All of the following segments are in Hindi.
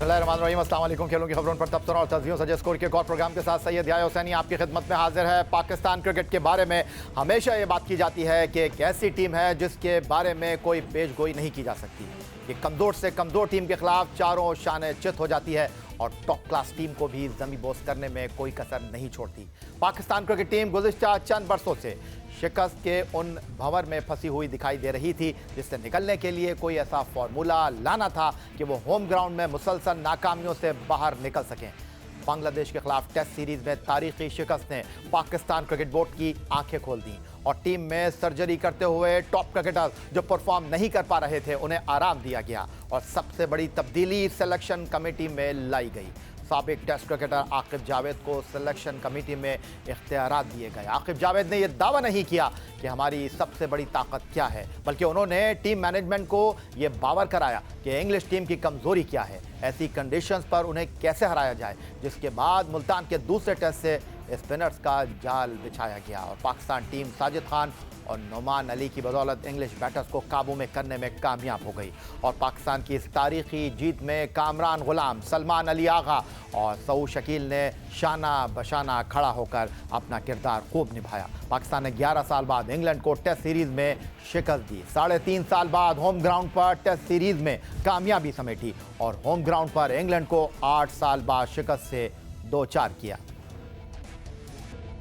बिस्मिल्लाहिर्रहमानिर्रहीम, अस्सलाम वालेकुम। खेलों की खबरों पर तबसरा और तस्वीरों सजे स्कोर के एक और प्रोग्राम के साथ सैयद याह्या हुसैनी आपकी खिदमत में हाजिर है। पाकिस्तान क्रिकेट के बारे में हमेशा ये बात की जाती है कि एक ऐसी टीम है जिसके बारे में कोई पेशगोई नहीं की जा सकती। ये कमज़ोर से कमज़ोर टीम के खिलाफ चारों शान चित हो जाती है और टॉप क्लास टीम को भी ज़मी बोस करने में कोई कसर नहीं छोड़ती। पाकिस्तान क्रिकेट टीम गुज़िश्ता चंद बरसों से शिकस्त के उन भंवर में फंसी हुई दिखाई दे रही थी जिससे निकलने के लिए कोई ऐसा फॉर्मूला लाना था कि वो होम ग्राउंड में मुसलसल नाकामियों से बाहर निकल सकें। बांग्लादेश के खिलाफ टेस्ट सीरीज में तारीखी शिकस्त ने पाकिस्तान क्रिकेट बोर्ड की आंखें खोल दी और टीम में सर्जरी करते हुए टॉप क्रिकेटर्स जो परफॉर्म नहीं कर पा रहे थे उन्हें आराम दिया गया और सबसे बड़ी तब्दीली सिलेक्शन कमेटी में लाई गई। साबिक टेस्ट क्रिकेटर आकिब जावेद को सिलेक्शन कमेटी में इख्तियारात दिए गए। आकिब जावेद ने यह दावा नहीं किया कि हमारी सबसे बड़ी ताकत क्या है, बल्कि उन्होंने टीम मैनेजमेंट को यह बावर कराया कि इंग्लिश टीम की कमजोरी क्या है, ऐसी कंडीशंस पर उन्हें कैसे हराया जाए, जिसके बाद मुल्तान के दूसरे टेस्ट से स्पिनर्स का जाल बिछाया गया और पाकिस्तान टीम साजिद खान और नोमान अली की बदौलत इंग्लिश बैटर्स को काबू में करने में कामयाब हो गई और पाकिस्तान की इस तारीखी जीत में कामरान गुलाम, सलमान अली आगा और सऊद शकील ने शाना बशाना खड़ा होकर अपना किरदार खूब निभाया। पाकिस्तान ने 11 साल बाद इंग्लैंड को टेस्ट सीरीज़ में शिकस्त दी, 3.5 साल बाद होम ग्राउंड पर टेस्ट सीरीज़ में कामयाबी समेटी और होम ग्राउंड पर इंग्लैंड को 8 साल बाद शिकस्त से 2-4 किया।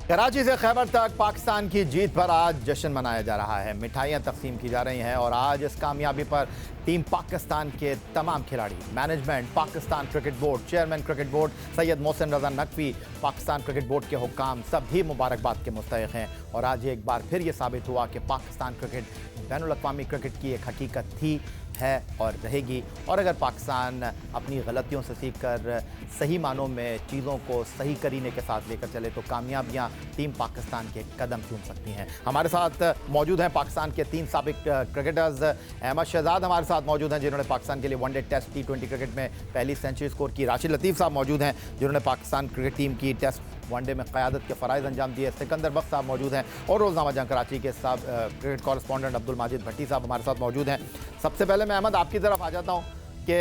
कराची से खैबर तक पाकिस्तान की जीत पर आज जश्न मनाया जा रहा है, मिठाइयाँ तकसीम की जा रही हैं और आज इस कामयाबी पर टीम पाकिस्तान के तमाम खिलाड़ी, management, Pakistan cricket board, chairman cricket board Syed Mohsin Raza Naqvi, Pakistan cricket board के हुक्काम सभी मुबारकबाद के मुस्तहिक हैं और आज एक बार फिर ये साबित हुआ कि पाकिस्तान क्रिकेट बैनुल अक़वामी क्रिकेट की एक हकीकत थी, है और रहेगी और अगर पाकिस्तान अपनी गलतियों से सीख कर सही मानों में चीज़ों को सही करीने के साथ लेकर चले तो कामयाबियां टीम पाकिस्तान के कदम चूम सकती हैं। हमारे साथ मौजूद हैं पाकिस्तान के 3 साबिक क्रिकेटर्स। अहमद शहजाद हमारे साथ मौजूद हैं जिन्होंने पाकिस्तान के लिए वनडे टेस्ट T20 क्रिकेट में पहली सेंचुरी स्कोर की। राशिद लतीफ़ साहब मौजूद हैं जिन्होंने पाकिस्तान क्रिकेट टीम की टेस्ट वनडे में क़यादत के फ़राइज़ अंजाम दिए। सिकंदर बख्श साहब मौजूद हैं और रोज़नामा जंग कराची के क्रिकेट कॉरेस्पॉन्डेंट अब्दुल माजिद भट्टी साहब हमारे साथ मौजूद हैं। सबसे पहले मैं अहमद आपकी तरफ आ जाता हूँ कि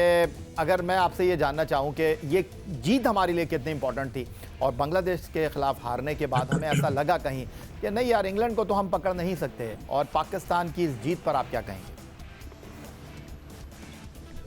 अगर मैं आपसे ये जानना चाहूँ कि ये जीत हमारे लिए कितनी इंपॉर्टेंट थी और बांग्लादेश के ख़िलाफ़ हारने के बाद हमें ऐसा लगा कहीं कि नहीं यार इंग्लैंड को तो हम पकड़ नहीं सकते, और पाकिस्तान की इस जीत पर आप क्या कहेंगे?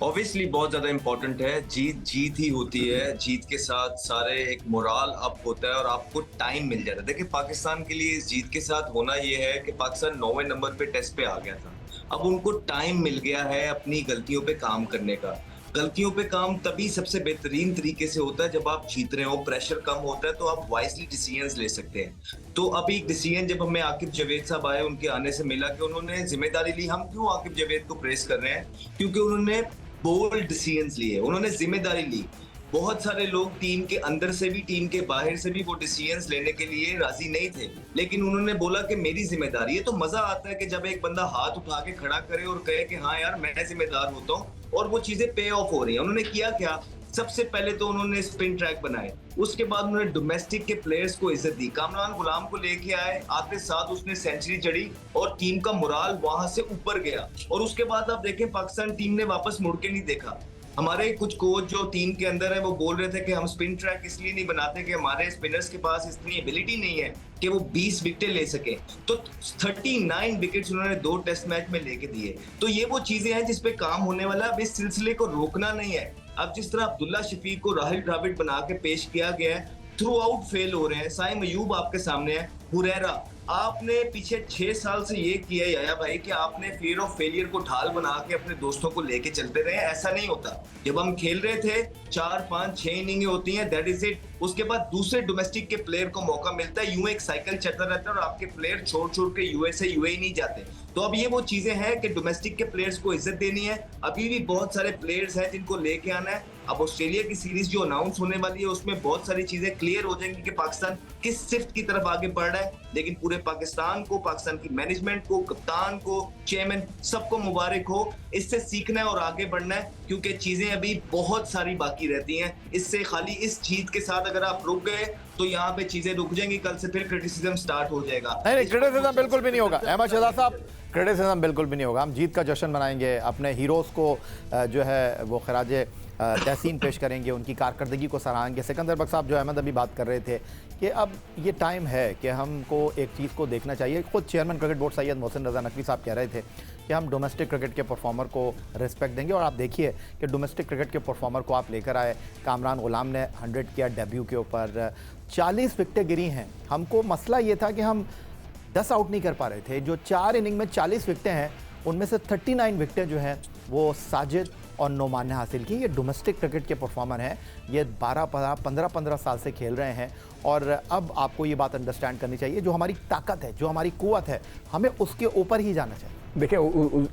ऑब्वियसली बहुत ज्यादा इंपॉर्टेंट है। जीत ही होती है, जीत के साथ सारे एक मोराल अप होता है और आपको टाइम मिल जाता है। देखिए पाकिस्तान के लिए इस जीत के साथ होना ये है कि पाकिस्तान 9वें नंबर पे टेस्ट पे आ गया था, अब उनको टाइम मिल गया है अपनी गलतियों पे काम करने का। गलतियों पे काम तभी सबसे बेहतरीन तरीके से होता है जब आप जीत रहे हो, प्रेशर कम होता है तो आप वाइजली डिसीजंस ले सकते हैं। तो अभी एक डिसीजन जब हमें आकिब जावेद साहब आए उनके आने से मिला कि उन्होंने जिम्मेदारी ली। हम क्यों आकिब जावेद को प्रेस कर रहे हैं? क्योंकि उन्होंने बोल्ड डिसीजंस लिए, उन्होंने जिम्मेदारी ली। बहुत सारे लोग टीम के अंदर से भी टीम के बाहर से भी वो डिसीजंस लेने के लिए राजी नहीं थे, लेकिन उन्होंने बोला कि मेरी जिम्मेदारी है। तो मजा आता है कि जब एक बंदा हाथ उठा के खड़ा करे और कहे कि हाँ यार मैं जिम्मेदार होता हूँ, और वो चीजें पे ऑफ हो रही हैं। उन्होंने किया क्या? सबसे पहले तो उन्होंने स्पिन ट्रैक बनाए, उसके बाद उन्होंने डोमेस्टिक के प्लेयर्स को इज्जत दी। कामरान गुलाम को लेके आए, आते साथ उसने सेंचुरी जड़ी और टीम का मोराल वहां से ऊपर गया। और उसके बाद आप देखें पाकिस्तान टीम ने वापस मुड़ के नहीं देखा। हमारे कुछ कोच जो टीम के अंदर है वो बोल रहे थे कि हम स्पिन ट्रैक इसलिए नहीं बनाते कि हमारे स्पिनर्स के पास इतनी एबिलिटी नहीं है कि वो 20 विकेटें ले सके। तो 39 विकेट्स उन्होंने 2 टेस्ट मैच में लेके दिए। तो ये वो चीजें हैं जिसपे काम होने वाला है। अब इस सिलसिले को रोकना नहीं है। अब जिस तरह अब्दुल्ला शफीक को राहुल द्रविड़ बना के पेश किया गया है, थ्रू आउट फेल हो रहे हैं। साइम अयूब आपके सामने है, हुरैरा आपने पीछे 6 साल से ये किया याया भाई कि आपने फियर ऑफ फेलियर को ढाल बना के अपने दोस्तों को लेके चलते रहे। ऐसा नहीं होता। जब हम खेल रहे थे 4, 5, 6 इनिंगें होती हैं, दैट इज इट। उसके बाद दूसरे डोमेस्टिक के प्लेयर को मौका मिलता है, यूं एक साइकिल चलता रहता है और आपके प्लेयर छोड़ छोड़ के यूएसए यूएई नहीं जाते। तो अब ये वो चीजें हैं कि डोमेस्टिक के प्लेयर्स को इज्जत देनी है। अभी भी बहुत सारे प्लेयर्स हैं जिनको लेके आना है। अब ऑस्ट्रेलिया की सीरीज जो अनाउंस होने वाली है उसमें बहुत सारी चीजें क्लियर हो जाएंगी कि पाकिस्तान किस शिफ्ट की तरफ आगे बढ़ रहा है। लेकिन पूरे पाकिस्तान को, पाकिस्तान की मैनेजमेंट को, कप्तान को, चेयरमैन, सबको मुबारक हो। इससे सीखना है और आगे बढ़ना है क्योंकि चीजें अभी बहुत सारी बाकी रहती हैं। इससे खाली इस जीत के साथ अगर आप रुक गए तो यहाँ पे चीजें रुक जाएंगी, कल से फिर क्रिटिसिज्म स्टार्ट हो जाएगा। नहीं, क्रिटिसिज्म बिल्कुल भी नहीं होगा अहमद शहजाद साहब, क्रिटिसिज्म बिल्कुल भी नहीं होगा। हम जीत का जश्न मनाएंगे, अपने हीरोज़ को जो है वो खराज तहसीन पेश करेंगे, उनकी कारकर्दगी को सराहेंगे। सिकंदर बख्श साहब, जो अहमद अभी बात कर रहे थे कि अब ये टाइम है कि हमको एक चीज़ को देखना चाहिए। खुद chairman cricket board Syed Mohsin Raza Naqvi साहब कह रहे थे कि हम डोमेस्टिक क्रिकेट के परफॉर्मर को रिस्पेक्ट देंगे, और आप देखिए कि डोमेस्टिक क्रिकेट के परफॉर्मर को आप लेकर आए। कामरान गुलाम ने 100 किया डेब्यू के ऊपर, 40 विकेटें गिरी हैं। हमको मसला ये था कि हम 10 आउट नहीं कर पा रहे थे। जो 4 इनिंग में 40 विकेटें हैं, उनमें से 39 विकेटें जो हैं वो साजिद और नोमान ने हासिल की। ये डोमेस्टिक क्रिकेट के परफॉर्मर हैं, ये 15 साल से खेल रहे हैं, और अब आपको ये बात अंडरस्टैंड करनी चाहिए, जो हमारी ताकत है, जो हमारी कुव्वत है, हमें उसके ऊपर ही जाना चाहिए। देखिए,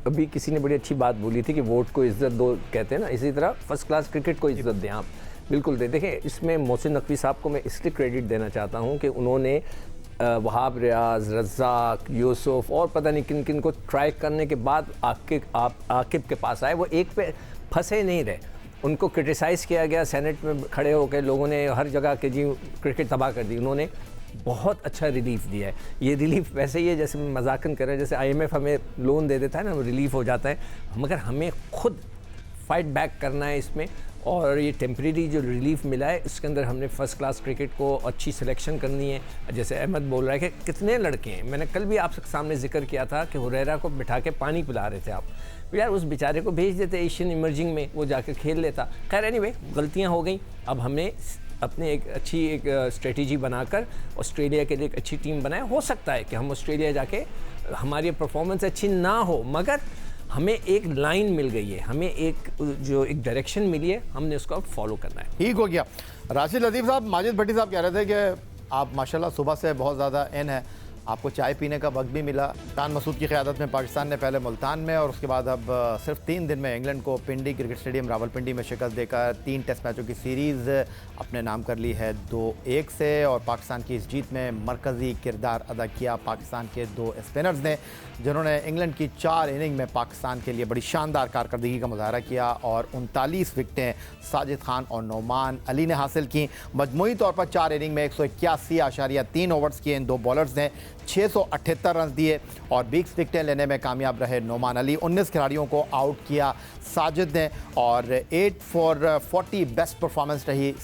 अभी किसी ने बड़ी अच्छी बात बोली थी कि वोट को इज्जत दो, कहते हैं ना, इसी तरह फर्स्ट क्लास क्रिकेट को इज्जत दें आप। बिल्कुल दे। देखिए, इसमें मोहसिन नकवी साहब को मैं इसलिए क्रेडिट देना चाहता हूँ कि उन्होंने वहाब रियाज, रज़ाक, यूसुफ और पता नहीं किन किन को ट्राई करने के बाद आकिब के पास आए। वो एक पे फंसे नहीं रहे। उनको क्रिटिसाइज़ किया गया, सेनेट में खड़े होकर लोगों ने हर जगह के जी क्रिकेट तबाह कर दी। उन्होंने बहुत अच्छा रिलीफ दिया है। ये रिलीफ वैसे ही है जैसे मजाकन कर रहे हैं, जैसे IMF हमें लोन दे देता है ना, रिलीफ हो जाता है, मगर हमें खुद फाइट बैक करना है इसमें। और ये टेम्परेरी जो रिलीफ मिला है, इसके अंदर हमने फ़र्स्ट क्लास क्रिकेट को अच्छी सिलेक्शन करनी है। जैसे अहमद बोल रहा है कि कितने लड़के हैं, मैंने कल भी आपसे सामने जिक्र किया था कि हुरैरा को बिठा के पानी पिला रहे थे आप। यार उस बेचारे को भेज देते एशियन इमर्जिंग में, वो जाकर खेल लेता। खैर एनीवे, गलतियाँ हो गई। अब हमने अपने एक स्ट्रेटजी बनाकर ऑस्ट्रेलिया के लिए एक अच्छी टीम बनाए। हो सकता है कि हम ऑस्ट्रेलिया जाके हमारी परफॉर्मेंस अच्छी ना हो, मगर हमें एक लाइन मिल गई है, हमें एक डायरेक्शन मिली है, हमने उसको अब फॉलो करना है। ठीक हो गया। राशिद लतीफ़ साहब, माजिद भट्टी साहब कह रहे थे कि आप माशाल्लाह सुबह से बहुत ज़्यादा इन है, आपको चाय पीने का वक्त भी मिला। कान मसूद की क़यादत में पाकिस्तान ने पहले मुल्तान में और उसके बाद अब सिर्फ 3 दिन में इंग्लैंड को पिंडी क्रिकेट स्टेडियम रावलपिंडी में शिकस्त देकर 3 टेस्ट मैचों की सीरीज़ अपने नाम कर ली है 2-1 से। और पाकिस्तान की इस जीत में मरकज़ी किरदार अदा किया पाकिस्तान के 2 स्पिनर्स ने, जिन्होंने इंग्लैंड की 4 इनिंग में पाकिस्तान के लिए बड़ी शानदार कारकर्दगी का मुजाहरा किया और 39 विकेटें साजिद खान और नोमान अली ने हासिल की। मजमूई तौर पर 4 इनिंग में 181.3 ओवर्स किए इन 2 बॉलर्स ने, 678 रन दिए और 20 विकेटें लेने में कामयाब रहे नोमान अली। 19 खिलाड़ियों को आउट किया साजिद ने और 8 for 40 बेस्ट परफॉर्मेंस रही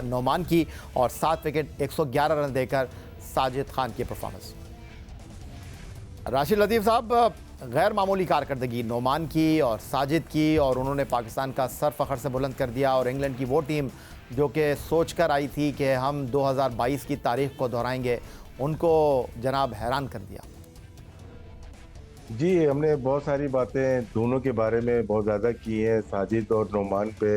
नोमान की, और 7 विकेट 111 रन देकर साजिद खान की परफॉर्मेंस। राशिद लतीफ़ साहब, गैर मामूली कारकर्दगी नोमान की और साजिद की, और उन्होंने पाकिस्तान का सर फ़ख्र से बुलंद कर दिया। और इंग्लैंड की वो टीम जो कि सोच कर आई थी कि हम 2022 की तारीख़ को दोहराएंगे, उनको जनाब हैरान कर दिया। जी, हमने बहुत सारी बातें दोनों के बारे में बहुत ज़्यादा की हैं, साजिद और नोमान पे।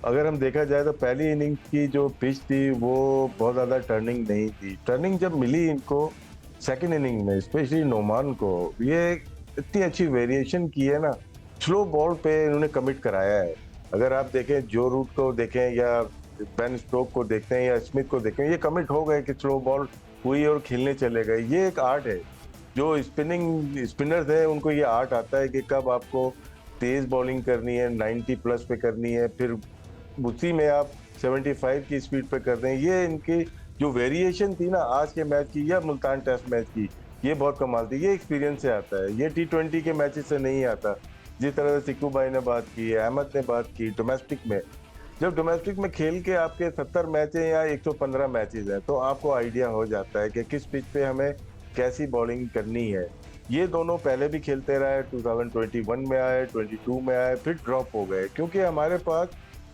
अगर हम देखा जाए तो पहली इनिंग की जो पिच थी वो बहुत ज़्यादा टर्निंग नहीं थी। टर्निंग जब मिली इनको सेकंड इनिंग में, स्पेशली नोमान को, ये इतनी अच्छी वेरिएशन की है ना, स्लो बॉल पे इन्होंने कमिट कराया है। अगर आप देखें, जो रूट को देखें या बेन स्टोक को देखते हैं या स्मिथ को देखें, ये कमिट हो गए कि स्लो बॉल हुई और खेलने चले गए। ये एक आर्ट है, जो स्पिनर्स हैं उनको ये आर्ट आता है कि कब आपको तेज़ बॉलिंग करनी है, 90 प्लस पे करनी है, फिर उसी में आप 75 की स्पीड पे कर दें। ये इनकी जो वेरिएशन थी ना आज के मैच की या मुल्तान टेस्ट मैच की, ये बहुत कमाल थी। ये एक्सपीरियंस से आता है, ये T20 के मैचेस से नहीं आता। जिस तरह से सिक्कू भाई ने बात की है, अहमद ने बात की, डोमेस्टिक में जब डोमेस्टिक में खेल के आपके 70 मैच हैं या 115 मैचेस हैं, तो आपको आइडिया हो जाता है कि किस पिच पे हमें कैसी बॉलिंग करनी है। ये दोनों पहले भी खेलते रहे, 2021 में आए, 22 में आए, फिर ड्रॉप हो गए, क्योंकि हमारे पास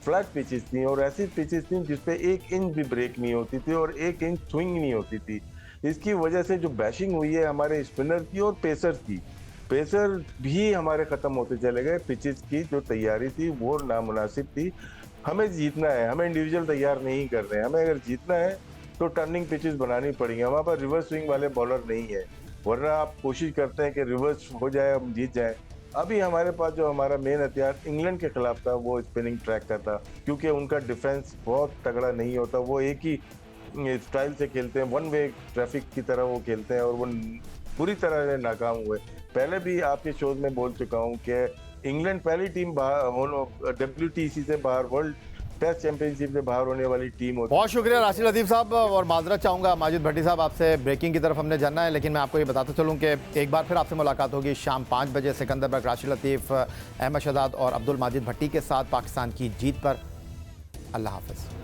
फ्लैट पिचेस थी और ऐसी पिचेस थी जिसपे 1 इंच भी ब्रेक नहीं होती थी और 1 इंच स्विंग नहीं होती थी। इसकी वजह से जो बैशिंग हुई है हमारे स्पिनर की और पेसर की, पेसर भी हमारे ख़त्म होते चले गए। पिचेस की जो तैयारी थी वो नामुनासिब थी। हमें जीतना है, हमें इंडिविजुअल तैयार नहीं कर रहे हैं। हमें अगर जीतना है तो टर्निंग पिचेस बनानी पड़ेंगी। हमारे पास रिवर्स स्विंग वाले बॉलर नहीं है, वरना आप कोशिश करते हैं कि रिवर्स हो जाए, हम जीत जाए। अभी हमारे पास जो हमारा मेन हथियार इंग्लैंड के खिलाफ था वो स्पिनिंग ट्रैक का था, क्योंकि उनका डिफेंस बहुत तगड़ा नहीं होता। वो एक ही स्टाइल से खेलते हैं, वन वे ट्रैफिक की तरह वो खेलते हैं और वो पूरी तरह से नाकाम हुए। पहले भी आपके शोज में बोल चुका हूँ कि इंग्लैंड पहली टीम WTC से बाहर, वर्ल्ड टेस्ट चैंपियनशिप से बाहर होने वाली टीम होती है। बहुत शुक्रिया राशिद लतीफ़ साहब, और माजरत चाहूँगा माजिद भट्टी साहब, आपसे ब्रेकिंग की तरफ हमने जानना है, लेकिन मैं आपको ये बताता चलूँ कि एक बार फिर आपसे मुलाकात होगी शाम 5 बजे सिकंदर बर्ग, राशिद लतीफ़, अहमद शहजाद और अब्दुल माजिद भट्टी के साथ पाकिस्तान की जीत पर। अल्लाह हाफ़िज़।